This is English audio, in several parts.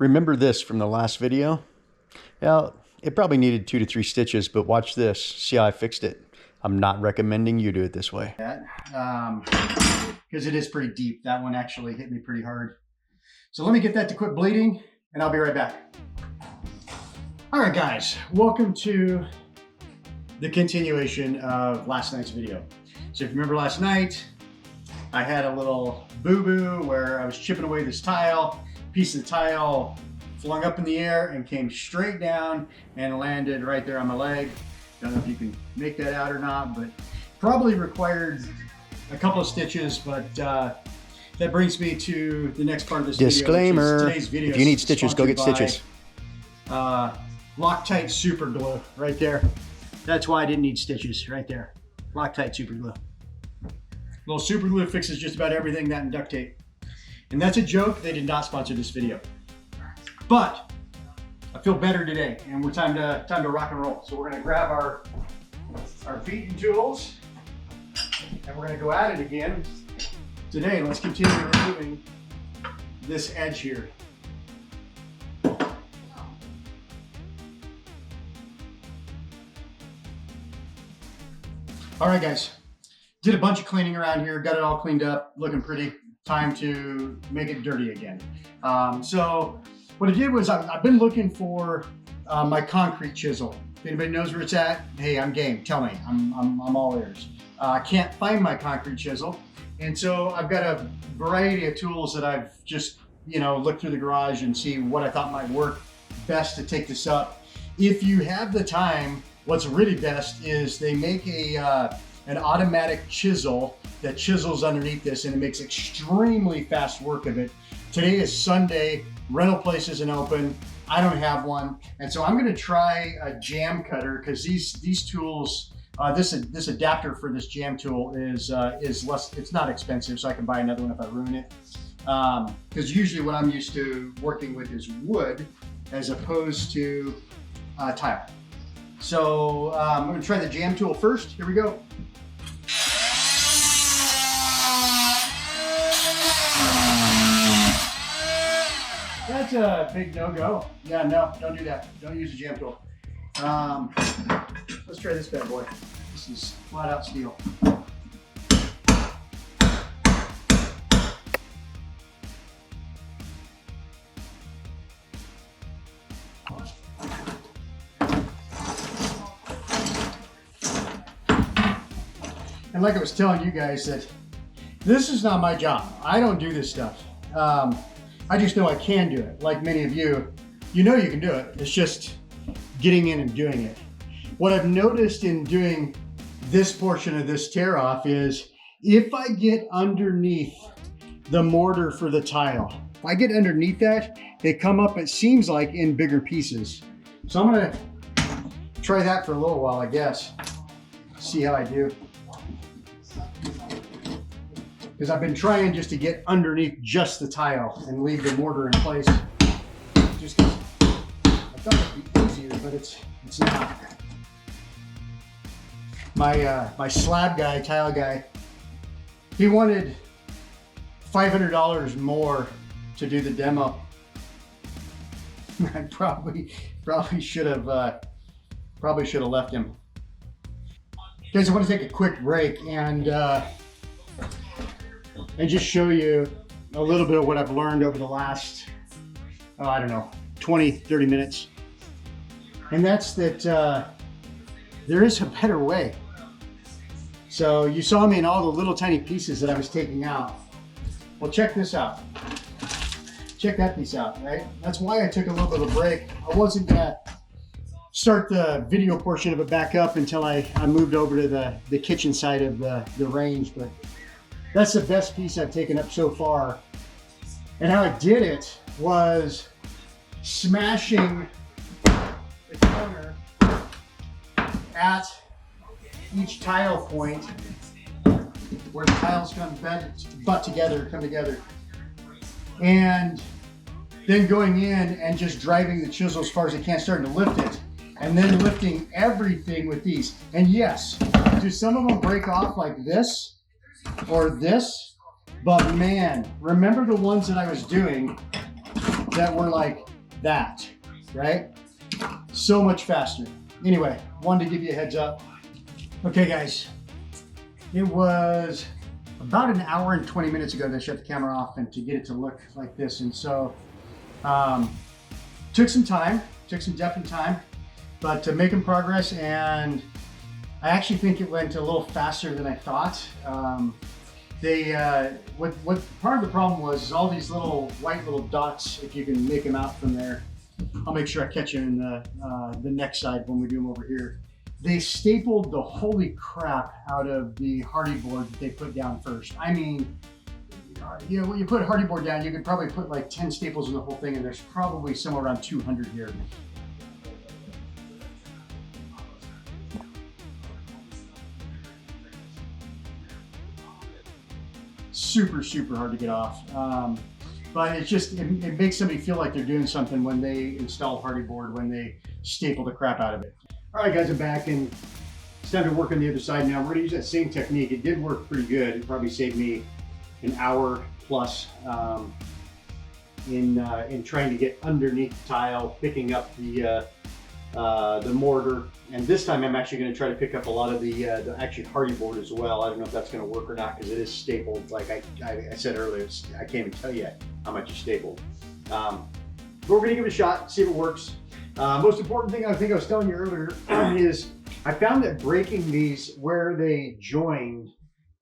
Remember this from the last video? Well, it probably needed 2 to 3 stitches, but watch this. See how I fixed it? I'm not recommending you do it this way. Because it is pretty deep. That one actually hit me pretty hard. So let me get that to quit bleeding and I'll be right back. All right, guys, welcome to the continuation of last night's video. So if you remember last night, I had a little boo-boo where I was chipping away this tile. Piece of the tile flung up in the air and came straight down and landed right there on my leg. Don't know if you can make that out or not, but probably required a couple of stitches, but that brings me to the next part of this Disclaimer, video. Today's video. If you need stitches, go get stitches. Loctite super glue right there. That's why I didn't need stitches right there. Loctite super glue. Little super glue fixes just about everything, that and duct tape. And that's a joke. They did not sponsor this video. But I feel better today, and we're time to rock and roll. So we're gonna grab our beating tools, and we're gonna go at it again. Today, let's continue removing this edge here. All right, guys. Did a bunch of cleaning around here, got it all cleaned up, looking pretty. Time to make it dirty again. So what I did was I've been looking for my concrete chisel. If anybody knows where it's at, hey, I'm game. Tell me, I'm all ears. I can't find my concrete chisel, and so I've got a variety of tools that I've just looked through the garage and see what I thought might work best to take this up. If you have the time, what's really best is they make an automatic chisel that chisels underneath this, and it makes extremely fast work of it. Today is Sunday, rental place isn't open. I don't have one, and so I'm gonna try a jam cutter, because these tools, this adapter for this jam tool is less, it's not expensive, so I can buy another one if I ruin it. Because usually what I'm used to working with is wood as opposed to tile. So I'm gonna try the jam tool first. Here we go. That's a big no-go. Yeah, no, don't do that. Don't use a jam tool. Let's try this bad boy. This is flat out steel. And like I was telling you guys, that this is not my job. I don't do this stuff. I just know I can do it. Like many of you, you know you can do it. It's just getting in and doing it. What I've noticed in doing this portion of this tear off is if I get underneath the mortar for the tile, if I get underneath that, they come up, it seems like, in bigger pieces. So I'm gonna try that for a little while, I guess. See how I do. Because I've been trying just to get underneath just the tile and leave the mortar in place. Just because I thought it'd be easier, but it's not. My slab guy, tile guy, he wanted $500 more to do the demo. I probably should have left him. Guys, I want to take a quick break and just show you a little bit of what I've learned over the last, I don't know, 20, 30 minutes. And that's that there is a better way. So you saw me in all the little tiny pieces that I was taking out. Well, check this out. Check that piece out, right? That's why I took a little bit of a break. I wasn't gonna start the video portion of it back up until I moved over to the kitchen side of the range, but that's the best piece I've taken up so far. And how I did it was smashing the counter at each tile point where the tiles come together. And then going in and just driving the chisel as far as I can, starting to lift it. And then lifting everything with these. And yes, do some of them break off like this or this? But man, remember the ones that I was doing that were like that, right? So much faster. Anyway, wanted to give you a heads up. Okay guys, it was about an hour and 20 minutes ago that I shut the camera off and to get it to look like this. And so, took some definite time, but to making progress, and I actually think it went a little faster than I thought. What part of the problem was is all these little white little dots, if you can make them out from there. I'll make sure I catch you in the next side when we do them over here. They stapled the holy crap out of the hardy board that they put down first. I mean, you know, when you put hardy board down, you could probably put like 10 staples in the whole thing, and there's probably somewhere around 200 here. Super, super hard to get off. But it's just, it makes somebody feel like they're doing something when they install hardy board, when they staple the crap out of it. All right guys, I'm back and it's time to work on the other side now. We're gonna use that same technique. It did work pretty good. It probably saved me an hour plus in trying to get underneath the tile, picking up the mortar. And this time I'm actually gonna try to pick up a lot of the actually hardy board as well. I don't know if that's gonna work or not because it is stapled. Like I said earlier, I can't even tell you how much is stapled. But we're gonna give it a shot, see if it works. Most important thing I think I was telling you earlier is I found that breaking these where they joined,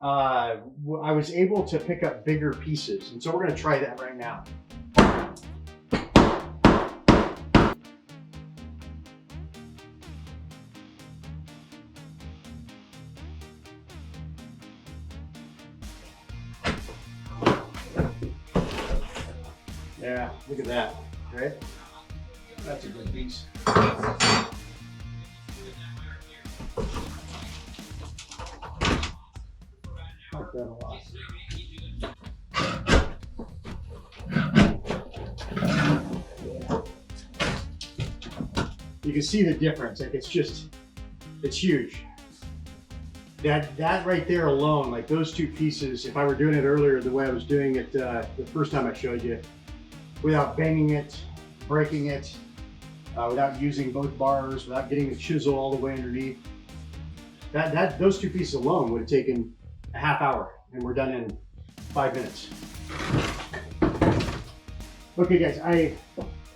I was able to pick up bigger pieces. And so we're going to try that right now. Yeah, look at that, right? That's a good piece. Like that a lot. You can see the difference. Like it's huge. That right there alone, like those two pieces, if I were doing it earlier the way I was doing it the first time I showed you, without banging it, breaking it, without using both bars, without getting the chisel all the way underneath. Those two pieces alone would have taken a half hour, and we're done in 5 minutes. Okay guys, I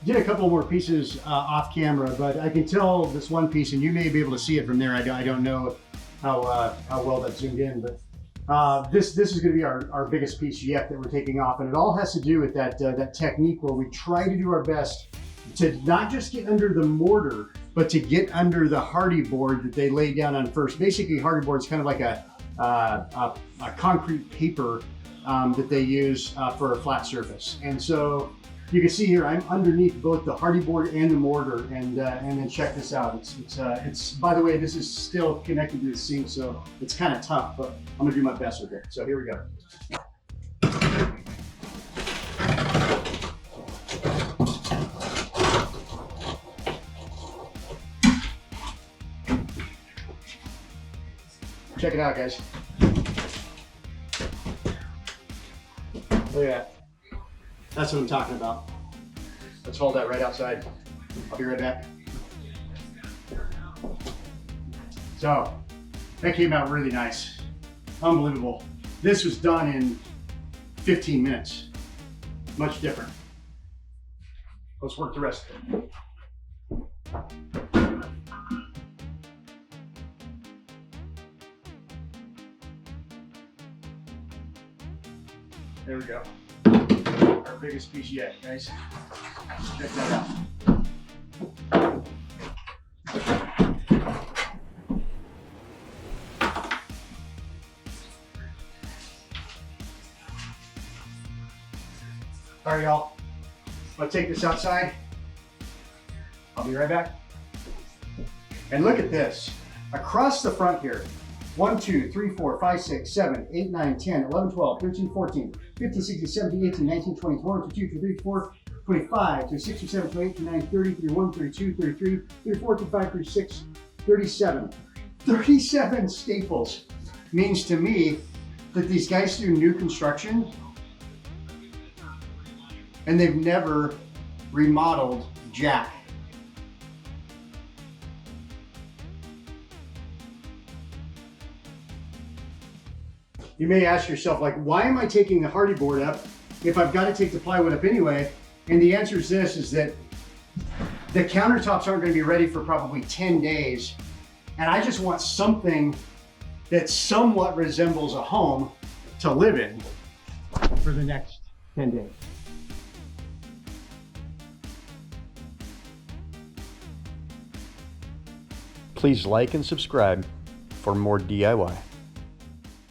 did a couple more pieces off camera, but I can tell this one piece, and you may be able to see it from there. I don't know how well that's zoomed in, but this is going to be our biggest piece yet that we're taking off, and it all has to do with that technique where we try to do our best to not just get under the mortar, but to get under the hardy board that they laid down on first. Basically, hardy board is kind of like a concrete paper that they use for a flat surface. And so you can see here, I'm underneath both the hardy board and the mortar, and then check this out. It's by the way, this is still connected to the sink, so it's kind of tough, but I'm gonna do my best with it. So here we go. Check it out, guys. Look at that. That's what I'm talking about. Let's hold that right outside. I'll be right back. So, that came out really nice. Unbelievable. This was done in 15 minutes. Much different. Let's work the rest of it. There we go. Our biggest piece yet, guys. Check that out. All right, y'all. I'll take this outside. I'll be right back. And look at this. Across the front here, 1, 2, 3, 4, 5, 6, 7, 8, 9, 10, 11, 12, 13, 14, 15, 16, 17, 18, 19, 20, 21, 22, 23, 24, 25, 26, 27, 28, 29, 30, 31, 32, 33, 34, 35, 36, 37. 37 staples means to me that these guys do new construction and they've never remodeled jack. You may ask yourself, like, why am I taking the hardy board up if I've got to take the plywood up anyway? And the answer is this, is that the countertops aren't going to be ready for probably 10 days. And I just want something that somewhat resembles a home to live in for the next 10 days. Please like and subscribe for more DIY.